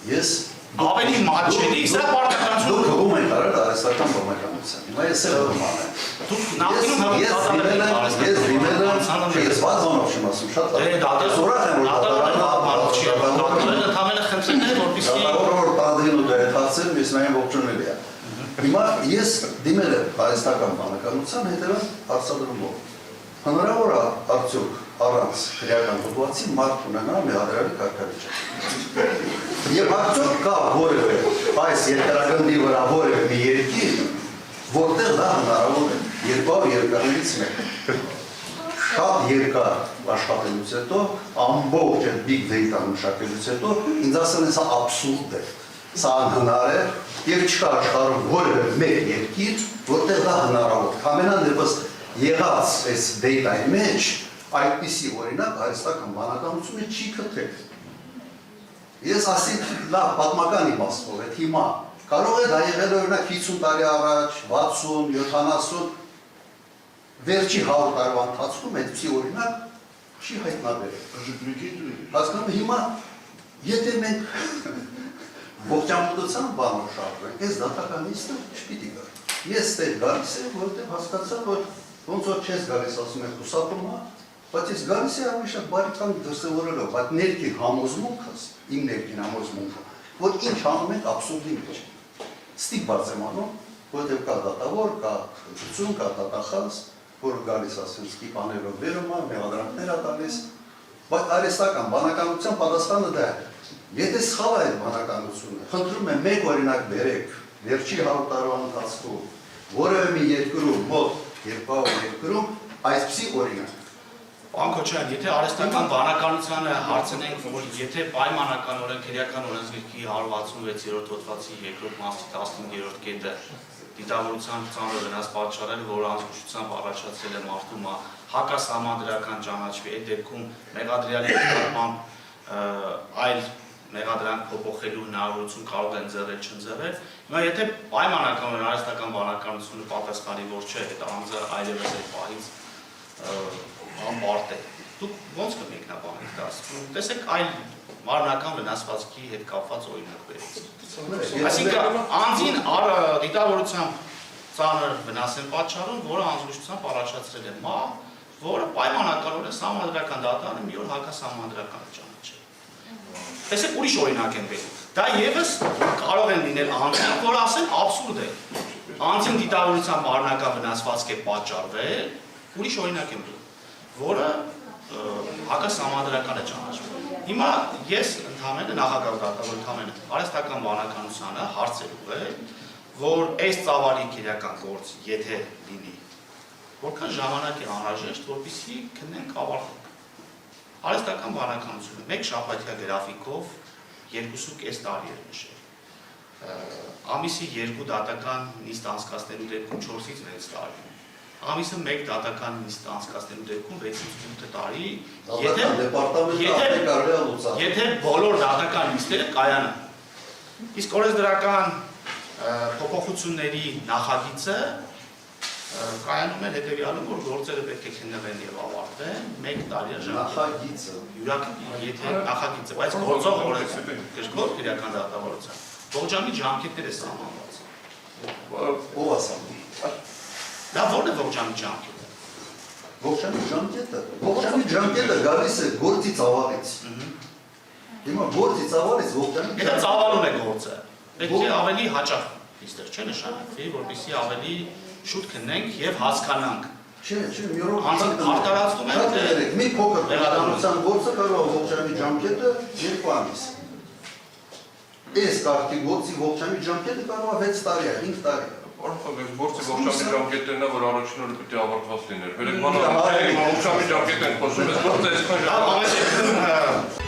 Ես ավելի մատչելի, սրա պարտականություն դուք հողում եք արել արհեստական բովականության։ Հիմա ես էլ հողում անեմ։ դուք նախկինում Ես դիմել եմ, ես վատ բանով չեմ ասում, շատ լավ։ Ես ուրախ եմ, որ դատարանը ընդհանրապես խնդիրն է, որպեսզի որ պատդին ու դերթացել, ես նայեմ ողջունելի է։ Հիմա ես դիմել եմ արհեստական բանականության հետևան հարցադրումով։ Հնարավոր է արդյոք առանց քրեական հոդվածի մարդ ունենա մեղադրյալի կարգավիճակ։ Եվ արդյոք կա որևէ այս երկրագնդի վրա որևէ մի երկիր, որտեղ դա հնարավոր է, երկար երկարներից մեկ։ Շատ երկար աշխատելուց հետո, ամբողջ այդ big data մշակելուց հետո, ինձ ասել են սա աբսուրդ է, սա անհնար է, եւ չկա աշխարհում որևէ մեկ երկիր, որտեղ դա հնարավոր է։ Ամենան դեպս եղած այս data-ի մեջ այդպիսի օրինակ արհեստական բանականությունը չի գտել։ Ես ասի լավ պատմական իմաստով է հիմա կարող է դա եղել օրինակ 50 տարի առաջ, 60, 70 վերջի 100 տարվա ընթացքում այդպիսի օրինակ չի հայտնաբերել։ Հասկանում հիմա եթե մենք ողջամտության բանով շարժվենք, այս դատականիստը չպիտի գա։ Ես դեռ գալիս եմ, որտեղ հասկացա, որ ոնց որ չես գալիս ասում եք խուսափում է, բայց ես գալիս եմ ավելի շատ բարեկամ դրսևորելով, բայց ներքին համոզմունքս, իմ ներքին համոզմունքը, որ ինչ անում ենք աբսուրդի մեջ։ Ստիպված եմ անում, որտեղ կա դատավոր, կա խնդրություն, կա դատախազ, որ գալիս ասեն ստիպանելով վերում է, մեղադրանքներ է տալիս, բայց արհեստական բանականության պատասխանը դա է։ Եթե սխալ է այդ բանականությունը, խնդրում եմ մեկ օրինակ բերեք, վերջի 100 տարվա ընթացքում, որևէ մի երկրում, մոտ 200 երկրում, այսպիսի օրինակ։ Պարոն Քոչարյան, եթե արհեստական բանականությանը հարցնենք, որ եթե պայմանականորեն քրեական օրենսգրքի 166-րդ հոդվածի 2-րդ մասի 15-րդ կետը դիտավորության ծանր վնաս պատճառել, որ անզգուշությամբ առաջացել է մարդու հակասահմանադրական ճանաչվի, այդ դեպքում մեղադրյալի նկատմամբ այլ մեղադրանք փոփոխելու հնարավորություն կարող են ձեռել, չընձեռել։ Հիմա եթե պայմանականորեն արհեստական բանականությունը պատասխանի, որ չէ, այդ անձը այլևս այդ պահից անբարդ է, դուք ոնց կմեկնաբանեք դա, տեսեք այլ մարմնական վնասվածքի հետ կապված օրինակ բերեք։ Այսինքն անձին դիտավորությամբ ծանր վնաս են պատճառում, որը անզգուշությամբ առաջացրել է մահ, որը պայմանականորեն սահմանադրական դատարանը մի օր հակասահմանադրական է ճանաչել։ Տեսեք ուրիշ օրինակ են բերում։ Դա եւս կարող են լինել անձինք, որ ասեն աբսուրդ է։ Անձին դիտավորությամբ մարմնական վնասվածք է պատճառվել, ուրիշ օրինակ են բերում, որը հակասահմանադրական է ճանաչվել։ Հիմա ես ընդհանրապես նախագահ դատավոր ընդհանրապես արհեստական բանականությանը հարցերով է, որ այս ծավալի քրեական գործ եթե լինի, որքան ժամանակ է անհրաժեշտ, որպեսզի քննենք ավարտենք։ Արհեստական բանականությունը մեկ շաբաթյա գրաֆիկով 2.5 տարի էր նշել։ Ամիսի 2 դատական նիստ անցկացնելու դեպքում 4-ից 6 տարի։ Ամիսը 1 դատական նիստ անցկացնելու դեպքում 6-ից 8 տարի, եթե բոլոր դատական նիստերը կայանան։ Իսկ օրենսդրական փոփոխությունների նախագիծը կայանում էր հետևյալում, որ գործերը պետք է քննվեն եւ ավարտվեն 1 տարի նախագիծը, եթե նախագիծը, բայց գործող օրենսգրքով քրեական դատավարության ողջամի ժամկետներ է սահմանված։ Ո՞վ է սահմանում։ Դա ո՞րն է ողջամի ժամկետը։ Ողջամի ժամկետը գալիս է գործի ծավալից։ Հիմա գործի ծավալից ողջամի Եթե ծավալում է գործը, պետք է ավելի հաճախ իստեղ չէ նշանակվի, որպեսզի ավելի շուտ քննենք եւ հասկանանք։ Չէ, մի օր արտարացնում են մի փոքր տեղադրության գործը կարող է ողջամի ժամկետը 2 ամիս։ Այս կարգի գործի ողջամի ժամկետը կարող է 6 տարի, 5 տարի։ Գործի ողջամի ժամկետներն է, որ առաջին օրը պետք է ավարտված լիներ։ Ողջամի ժամկետն խոսում ես, գործը այսքան